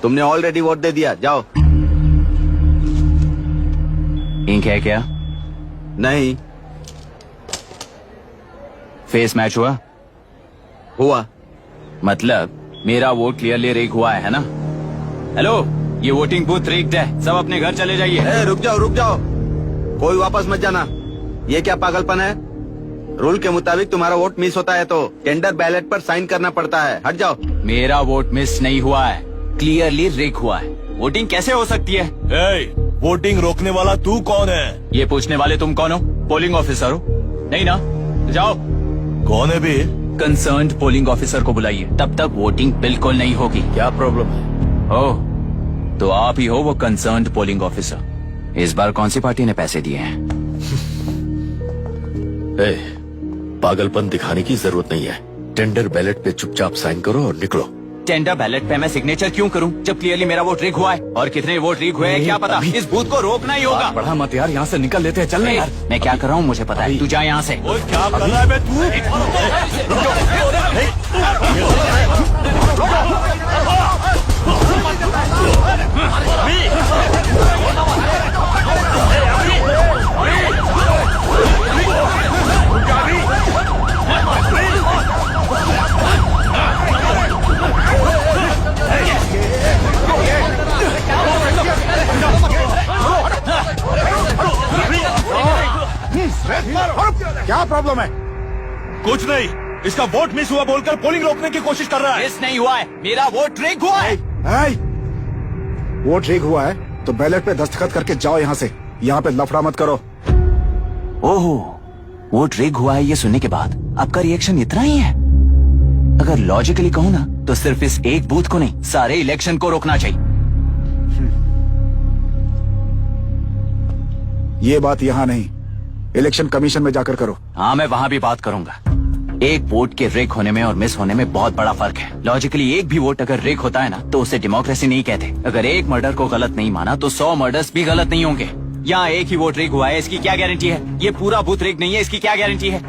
तुमने already vote दे दिया, जाओ। इंक है क्या? नहीं। फेस मैच हुआ? हुआ। मतलब मेरा वोट क्लियरली रिग हुआ है ना? हेलो, ये वोटिंग बूथ रिग्ड है, सब अपने घर चले जाइए। रुक जाओ रुक जाओ, कोई वापस मत जाना। ये क्या पागलपन है? रूल के मुताबिक तुम्हारा वोट मिस होता है तो टेंडर बैलेट पर साइन करना पड़ता है। हट जाओ। मेरा वोट मिस नहीं हुआ है, क्लियरली रिग हुआ है। वोटिंग कैसे हो सकती है? वोटिंग रोकने वाला तू कौन है? ये पूछने वाले तुम कौन हो? पोलिंग ऑफिसर हो? नहीं ना? तो जाओ। कौन है बे? कंसर्न्ड पोलिंग ऑफिसर को बुलाइए, तब तक वोटिंग बिल्कुल नहीं होगी। क्या प्रॉब्लम है? ओह, तो आप ही हो वो कंसर्न्ड पोलिंग ऑफिसर। इस बार कौन सी पार्टी ने पैसे दिए हैं? पागलपन दिखाने की जरूरत नहीं है। टेंडर बैलेट पे चुपचाप साइन करो और निकलो। टेंडर बैलेट पे मैं सिग्नेचर क्यों करूं जब क्लियरली मेरा वोट रिग हुआ है? और कितने वोट रिग हुए हैं क्या पता। इस बूथ को रोकना ही होगा। बढ़ा मत यार, यहाँ से निकल लेते हैं। चल यार। मैं क्या कर रहा हूँ मुझे पता है, तू जा यहाँ से। क्या कर रहा है बे तू? क्या प्रॉब्लम है? कुछ नहीं, इसका वोट मिस हुआ बोलकर पोलिंग रोकने की कोशिश कर रहा है। मिस नहीं हुआ है, मेरा वोट रिग हुआ है। वोट रिग हुआ है तो बैलेट पे दस्तखत करके जाओ यहाँ से। यहाँ पे लफड़ा मत करो। ओहो, वोट रिग हुआ है ये सुनने के बाद आपका रिएक्शन इतना ही है? अगर लॉजिकली कहूँ ना तो सिर्फ इस एक बूथ को नहीं, सारे इलेक्शन को रोकना चाहिए। ये बात यहाँ नहीं, इलेक्शन कमीशन में जाकर करो। हाँ, मैं वहाँ भी बात करूंगा। एक वोट के रिग होने में और मिस होने में बहुत बड़ा फर्क है। लॉजिकली एक भी वोट अगर रिग होता है ना तो उसे डेमोक्रेसी नहीं कहते। अगर एक मर्डर को गलत नहीं माना तो 100 मर्डर्स भी गलत नहीं होंगे। यहाँ एक ही वोट रिग हुआ है, इसकी क्या गारंटी है? ये पूरा बूथ रिग नहीं है, इसकी क्या गारंटी है?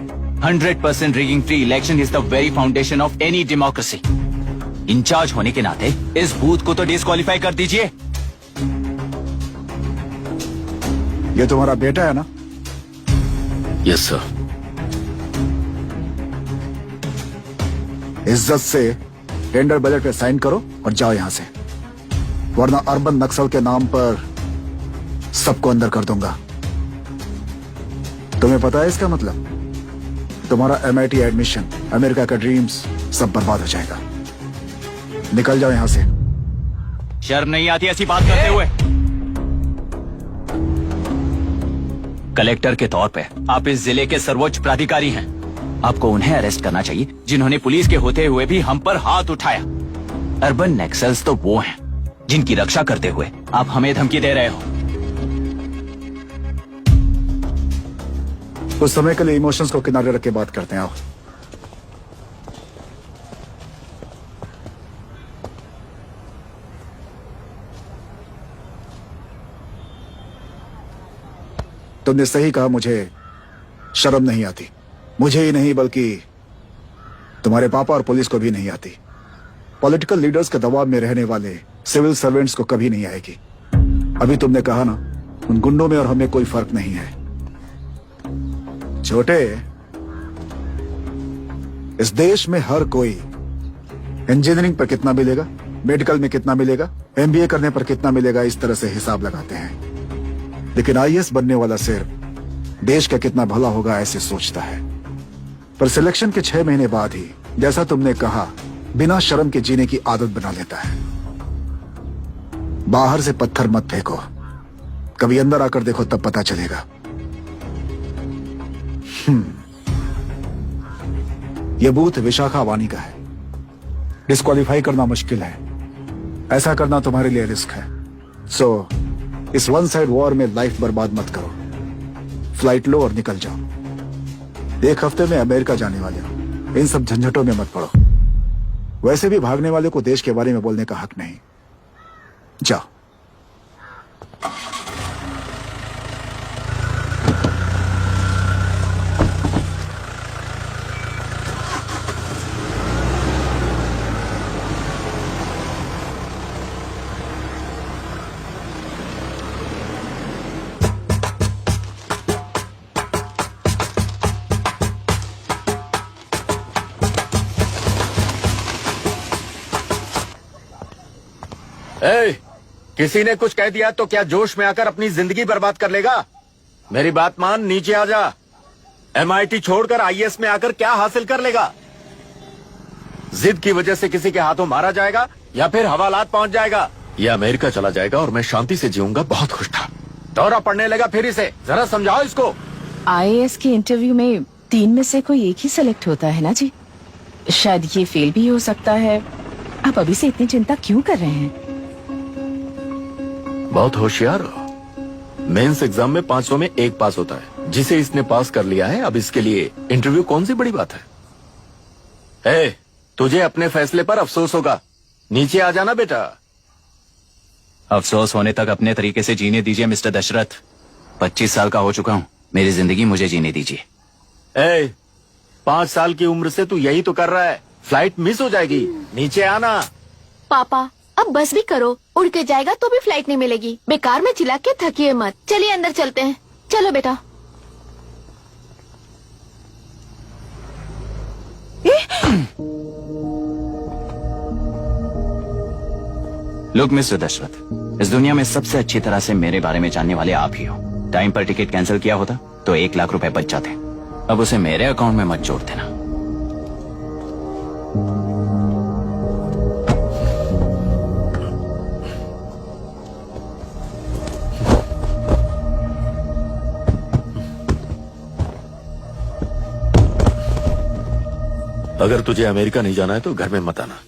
100% rigging free election is the very foundation of any democracy. Incharge होने के नाते इस बूथ को तो डिस्क्वालीफाई कर दीजिए। ये तुम्हारा बेटा है ना? Yes sir. इज्जत से टेंडर बैलेट पे साइन करो और जाओ यहाँ से, वरना अर्बन नक्सल के नाम पर सबको अंदर कर दूंगा। तुम्हें पता है इसका मतलब? तुम्हारा MIT एडमिशन, अमेरिका का ड्रीम्स सब बर्बाद हो जाएगा। निकल जाओ यहाँ से। शर्म नहीं आती ऐसी बात करते हुए? कलेक्टर के तौर पे आप इस जिले के सर्वोच्च प्राधिकारी हैं। आपको उन्हें अरेस्ट करना चाहिए जिन्होंने पुलिस के होते हुए भी हम पर हाथ उठाया। अर्बन नक्सल्स तो वो हैं जिनकी रक्षा करते हुए आप हमें धमकी दे रहे हो। कुछ समय के लिए इमोशंस को किनारे रख के बात करते हैं। आओ। तुमने सही कहा, मुझे शर्म नहीं आती। मुझे ही नहीं बल्कि तुम्हारे पापा और पुलिस को भी नहीं आती। पॉलिटिकल लीडर्स के दबाव में रहने वाले सिविल सर्वेंट्स को कभी नहीं आएगी। अभी तुमने कहा ना, उन गुंडों में और हमें कोई फर्क नहीं है। छोटे, इस देश में हर कोई इंजीनियरिंग पर कितना मिलेगा, मेडिकल में कितना मिलेगा, MBA करने पर कितना मिलेगा, इस तरह से हिसाब लगाते हैं। लेकिन IAS बनने वाला सिर्फ देश का कितना भला होगा ऐसे सोचता है। पर सिलेक्शन के 6 महीने बाद ही, जैसा तुमने कहा, बिना शर्म के जीने की आदत बना लेता है। बाहर से पत्थर मत फेंको, कभी अंदर आकर देखो तब पता चलेगा। यह बूथ विशाखा वानी का है। डिस्क्वालीफाई करना मुश्किल है, ऐसा करना तुम्हारे लिए रिस्क है। सो इस वन साइड वॉर में लाइफ बर्बाद मत करो। फ्लाइट लो और निकल जाओ। 1 हफ्ते में अमेरिका जाने वाले हो, इन सब झंझटों में मत पड़ो। वैसे भी भागने वाले को देश के बारे में बोलने का हक नहीं। जाओ। ए, किसी ने कुछ कह दिया तो क्या जोश में आकर अपनी जिंदगी बर्बाद कर लेगा? मेरी बात मान, नीचे आ जा। MIT छोड़कर IAS में आकर क्या हासिल कर लेगा? जिद की वजह से किसी के हाथों मारा जाएगा या फिर हवालात पहुंच जाएगा, या अमेरिका चला जाएगा और मैं शांति से जीऊंगा। बहुत खुश था, दौरा पड़ने लगा फिर इसे। जरा समझाओ इसको। IAS के इंटरव्यू में 3 में से कोई एक ही सेलेक्ट होता है ना जी? शायद ये फेल भी हो सकता है। आप अभी से इतनी चिंता क्यों कर रहे हैं? बहुत होशियार हो। मेंस एग्जाम में 500 में 1 पास होता है, जिसे इसने पास कर लिया है। अब इसके लिए इंटरव्यू कौन सी बड़ी बात है? ए, तुझे अपने फैसले पर अफसोस होगा। नीचे आ जाना बेटा। अफसोस होने तक अपने तरीके से जीने दीजिए मिस्टर दशरथ। 25 साल का हो चुका हूँ, मेरी जिंदगी मुझे जीने दीजिए। ए, 5 साल की उम्र से तू यही तो कर रहा है। फ्लाइट मिस हो जाएगी, नीचे आना। पापा अब बस भी करो, उड़ के जाएगा तो भी फ्लाइट नहीं मिलेगी। बेकार में चिल्ला के थकिए मत। चलिए अंदर चलते हैं। चलो बेटा। लुक मिस्टर दशरथ, इस दुनिया में सबसे अच्छी तरह से मेरे बारे में जानने वाले आप ही हो। टाइम पर टिकट कैंसिल किया होता तो 1 लाख रुपए बच जाते। अब उसे मेरे अकाउंट में मत जोड़ देना। अगर तुझे अमेरिका नहीं जाना है तो घर में मत आना।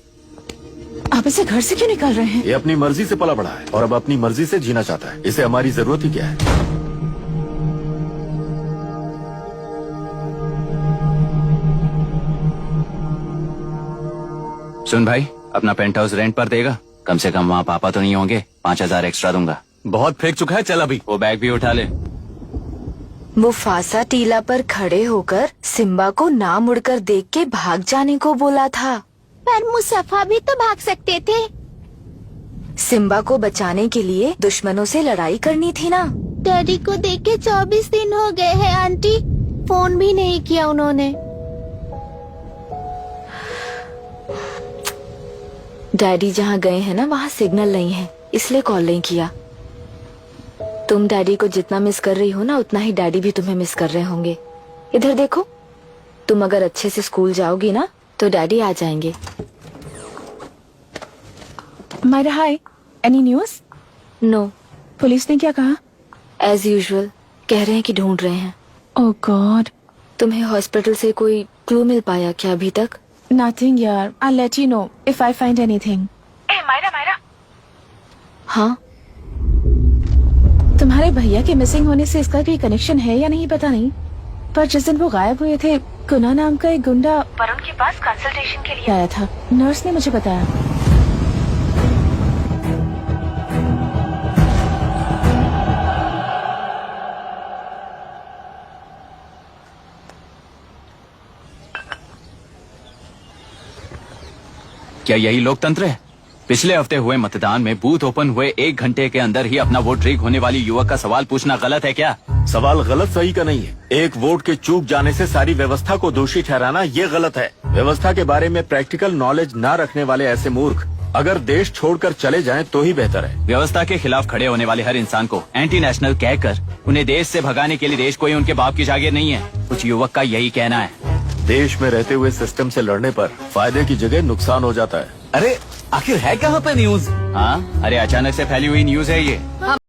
आप इसे घर से क्यों निकाल रहे हैं? ये अपनी मर्जी से पला बड़ा है और अब अपनी मर्जी से जीना चाहता है। इसे हमारी जरूरत ही क्या है? सुन भाई, अपना पेंट हाउस रेंट पर देगा? कम से कम वहाँ पापा तो नहीं होंगे। 5000 एक्स्ट्रा दूंगा। बहुत फेंक चुका है, चल अभी। वो बैग भी उठा ले। मुफासा टीला पर खड़े होकर सिम्बा को ना मुड़कर देख के भाग जाने को बोला था। पर मुसफा भी तो भाग सकते थे। सिम्बा को बचाने के लिए दुश्मनों से लड़ाई करनी थी ना। डैडी को देख के 24 दिन हो गए हैं आंटी। फोन भी नहीं किया उन्होंने। डैडी जहाँ गए हैं ना वहाँ सिग्नल नहीं है, इसलिए कॉल नहीं किया। तुम डैडी को जितना मिस कर रही हो ना, उतना ही डैडी भी तुम्हें मिस कर रहे होंगे। इधर देखो, तुम अगर अच्छे से स्कूल जाओगी ना तो डैडी आ जाएंगे। मायरा हाय, एनी न्यूज? नो। पुलिस ने क्या कहा? एज यूजुअल कह रहे हैं कि ढूंढ रहे हैं। ओह गॉड। तुम्हें हॉस्पिटल से कोई क्लू मिल पाया क्या अभी तक? नथिंग यार, I let you know if I find anything. Myra. हाँ, तुम्हारे भैया के मिसिंग होने से इसका कोई कनेक्शन है या नहीं पता नहीं, पर जिस दिन वो गायब हुए थे, कुना नाम का एक गुंडा वरुण के पास कंसल्टेशन के लिए आया था। नर्स ने मुझे बताया। क्या यही लोकतंत्र है? पिछले हफ्ते हुए मतदान में बूथ ओपन हुए 1 घंटे के अंदर ही अपना वोट रीक होने वाली युवक का सवाल पूछना गलत है क्या? सवाल गलत सही का नहीं है। एक वोट के चूक जाने से सारी व्यवस्था को दोषी ठहराना ये गलत है। व्यवस्था के बारे में प्रैक्टिकल नॉलेज न रखने वाले ऐसे मूर्ख अगर देश छोड़कर चले जाएं तो ही बेहतर है। व्यवस्था के खिलाफ खड़े होने वाले हर इंसान को एंटी नेशनल कहकर उन्हें देश से भगाने के लिए देश कोई उनके बाप की जागीर नहीं है। कुछ युवक का यही कहना है। देश में रहते हुए सिस्टम से लड़ने पर फायदे की जगह नुकसान हो जाता है। अरे आखिर है कहाँ पे न्यूज? हाँ, अरे अचानक से फैली हुई न्यूज है ये।